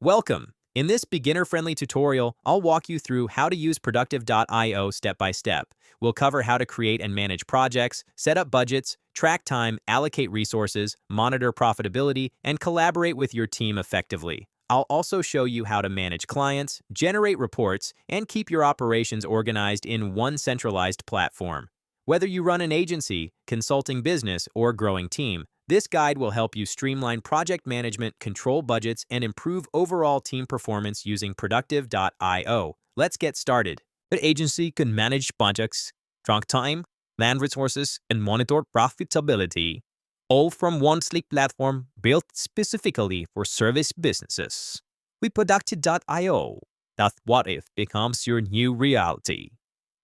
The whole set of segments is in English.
Welcome! In this beginner-friendly tutorial, I'll walk you through how to use Productive.io step by step. We'll cover how to create and manage projects, set up budgets, track time, allocate resources, monitor profitability, and collaborate with your team effectively. I'll also show you how to manage clients, generate reports, and keep your operations organized in one centralized platform. Whether you run an agency, consulting business, or growing team, this guide will help you streamline project management, control budgets, and improve overall team performance using Productive.io. Let's get started. An agency can manage projects, track time, plan resources, and monitor profitability, all from one sleek platform built specifically for service businesses. With Productive.io, that what if becomes your new reality.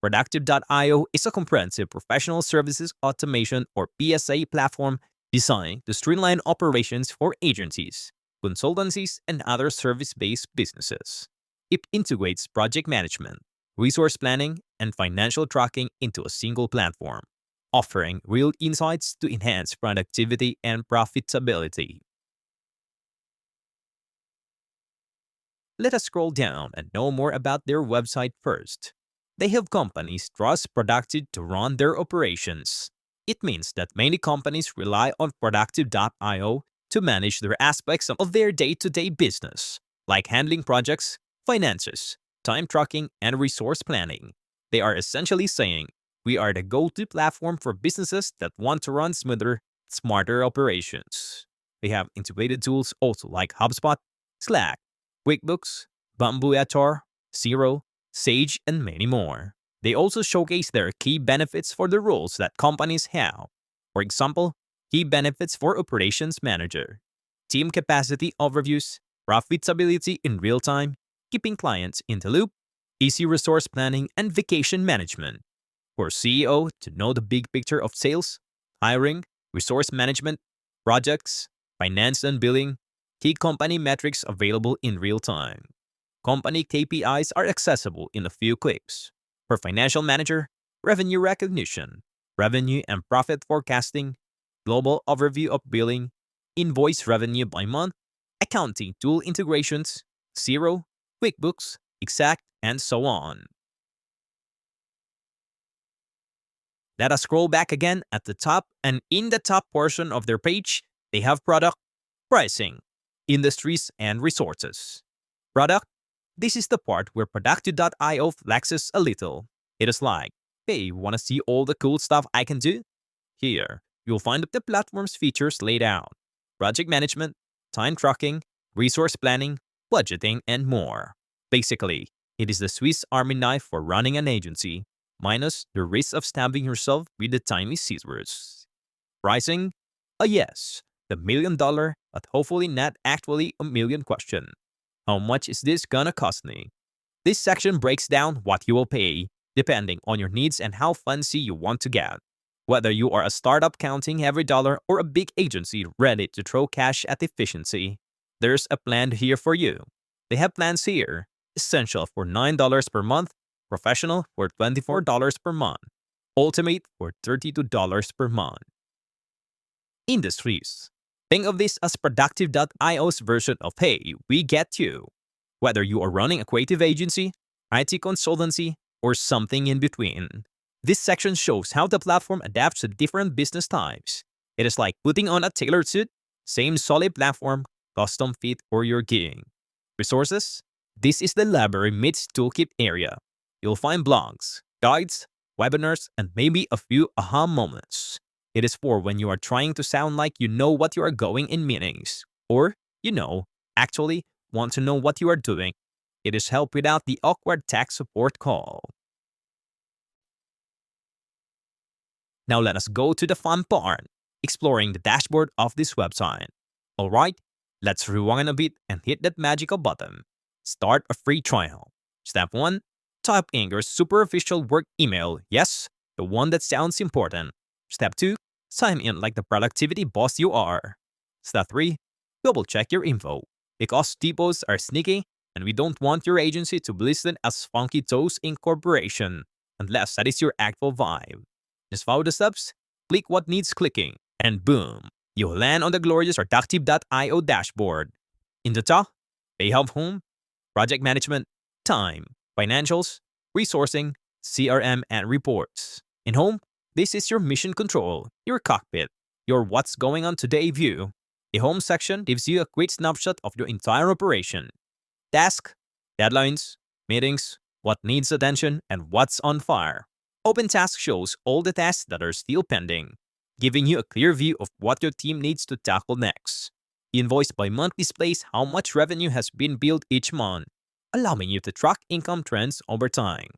Productive.io is a comprehensive professional services automation or PSA platform designed to streamline operations for agencies, consultancies, and other service-based businesses. It integrates project management, resource planning, and financial tracking into a single platform, offering real insights to enhance productivity and profitability. Let us scroll down and know more about their website first. They help companies trust Productive to run their operations. It means that many companies rely on Productive.io to manage their aspects of their day-to-day business, like handling projects, finances, time tracking, and resource planning. They are essentially saying, we are the go-to platform for businesses that want to run smoother, smarter operations. They have integrated tools also like HubSpot, Slack, QuickBooks, Bamboo HR, Xero, Sage, and many more. They also showcase their key benefits for the roles that companies have. For example, key benefits for operations manager, team capacity overviews, profitability in real time, keeping clients in the loop, easy resource planning, and vacation management. For CEO to know the big picture of sales, hiring, resource management, projects, finance and billing, key company metrics available in real time. Company KPIs are accessible in a few clicks. For financial manager, revenue recognition, revenue and profit forecasting, global overview of billing, invoice revenue by month, accounting tool integrations, Xero, QuickBooks, Exact, and so on. Let us scroll back again at the top, and in the top portion of their page, they have product, pricing, industries, and resources. Product. This is the part where Productive.io flexes a little. It is like, hey, wanna see all the cool stuff I can do? Here, you'll find the platform's features laid out. Project management, time tracking, resource planning, budgeting, and more. Basically, it is the Swiss Army knife for running an agency, minus the risk of stabbing yourself with the tiny scissors. Pricing? A yes, the $1 million, but hopefully not actually a million question. How much is this gonna cost me? This section breaks down what you will pay, depending on your needs and how fancy you want to get. Whether you are a startup counting every dollar or a big agency ready to throw cash at efficiency, there's a plan here for you. They have plans here. Essential for $9 per month, Professional for $24 per month, Ultimate for $32 per month. Industries. Think of this as Productive.io's version of Hey, we get you. Whether you are running a creative agency, IT consultancy, or something in between. This section shows how the platform adapts to different business types. It is like putting on a tailored suit, same solid platform, custom fit for your gig. Resources? This is the library meets toolkit area. You'll find blogs, guides, webinars, and maybe a few aha moments. It is for when you are trying to sound like you know what you are going in meetings, or, actually want to know what you are doing. It is help without the awkward tech support call. Now let us go to the fun part, exploring the dashboard of this website. Alright, let's rewind a bit and hit that magical button. Start a free trial. Step 1. Type in your superficial work email, yes, the one that sounds important. Step 2. Sign in like the productivity boss you are. Step 3. Double check your info, because typos are sneaky and we don't want your agency to be listed as Funky Toes Incorporation, unless that is your actual vibe. Just follow the steps, click what needs clicking, and boom, you'll land on the glorious Productive.io dashboard. In the top, They have home, project management, time, financials, resourcing, CRM, and reports. In home, this is your mission control, your cockpit, your what's going on today view. The home section gives you a quick snapshot of your entire operation. Task, deadlines, meetings, what needs attention, and what's on fire. Open Task shows all the tasks that are still pending, giving you a clear view of what your team needs to tackle next. Invoice by month displays how much revenue has been billed each month, allowing you to track income trends over time.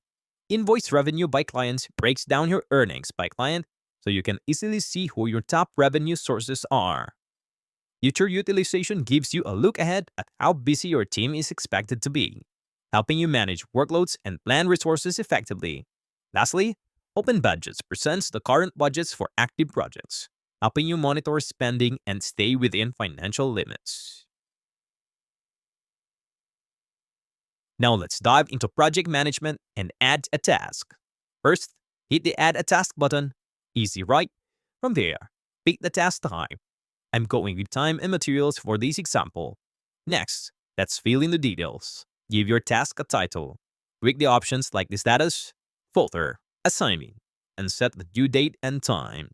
Invoice revenue by clients breaks down your earnings by client so you can easily see who your top revenue sources are. Future utilization gives you a look ahead at how busy your team is expected to be, helping you manage workloads and plan resources effectively. Lastly, Open Budgets presents the current budgets for active projects, helping you monitor spending and stay within financial limits. Now let's dive into project management and add a task. First, hit the Add a Task button. Easy, right? From there, pick the task type. I'm going with time and materials for this example. Next, let's fill in the details. Give your task a title. Tweak the options like the status, folder, assignment, and set the due date and time.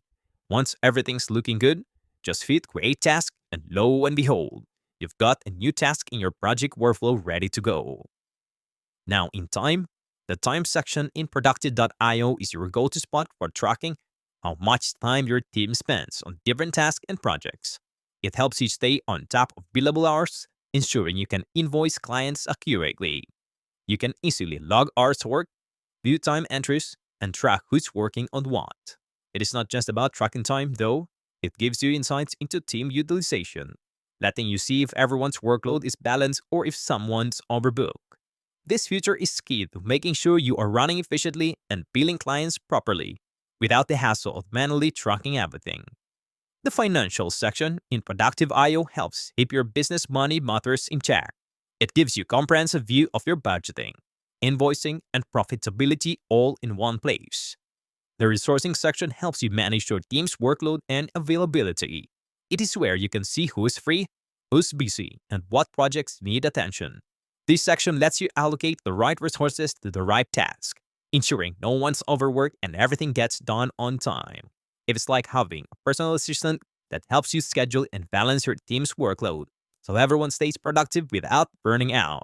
Once everything's looking good, just hit Create Task, and lo and behold, you've got a new task in your project workflow ready to go. Now in time, the time section in Productive.io is your go-to spot for tracking how much time your team spends on different tasks and projects. It helps you stay on top of billable hours, ensuring you can invoice clients accurately. You can easily log hours worked, view time entries, and track who's working on what. It is not just about tracking time, though. It gives you insights into team utilization, letting you see if everyone's workload is balanced or if someone's overbooked. This feature is key to making sure you are running efficiently and billing clients properly, without the hassle of manually tracking everything. The financial section in Productive.io helps keep your business money matters in check. It gives you a comprehensive view of your budgeting, invoicing, and profitability all in one place. The resourcing section helps you manage your team's workload and availability. It is where you can see who is free, who's busy, and what projects need attention. This section lets you allocate the right resources to the right task, ensuring no one's overworked and everything gets done on time. It's like having a personal assistant that helps you schedule and balance your team's workload, so everyone stays productive without burning out.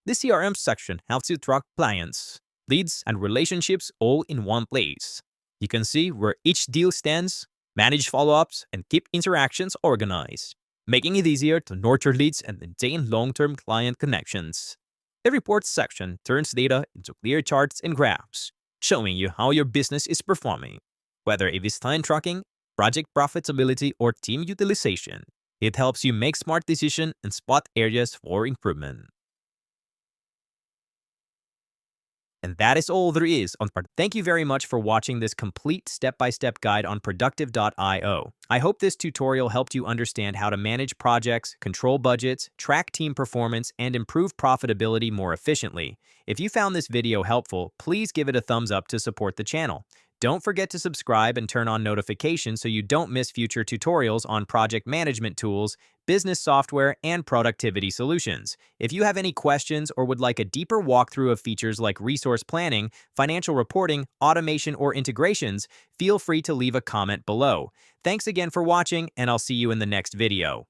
The CRM section helps you track clients, leads, and relationships all in one place. You can see where each deal stands, manage follow-ups, and keep interactions organized, making it easier to nurture leads and maintain long-term client connections. The reports section turns data into clear charts and graphs, showing you how your business is performing, whether it is time tracking, project profitability, or team utilization. It helps you make smart decisions and spot areas for improvement. And that is all there is on Thank you very much for watching this complete step-by-step guide on Productive.io. I hope this tutorial helped you understand how to manage projects, control budgets, track team performance, and improve profitability more efficiently. If you found this video helpful, please give it a thumbs up to support the channel. Don't forget to subscribe and turn on notifications so you don't miss future tutorials on project management tools, business software, and productivity solutions. If you have any questions or would like a deeper walkthrough of features like resource planning, financial reporting, automation, or integrations, feel free to leave a comment below. Thanks again for watching, and I'll see you in the next video.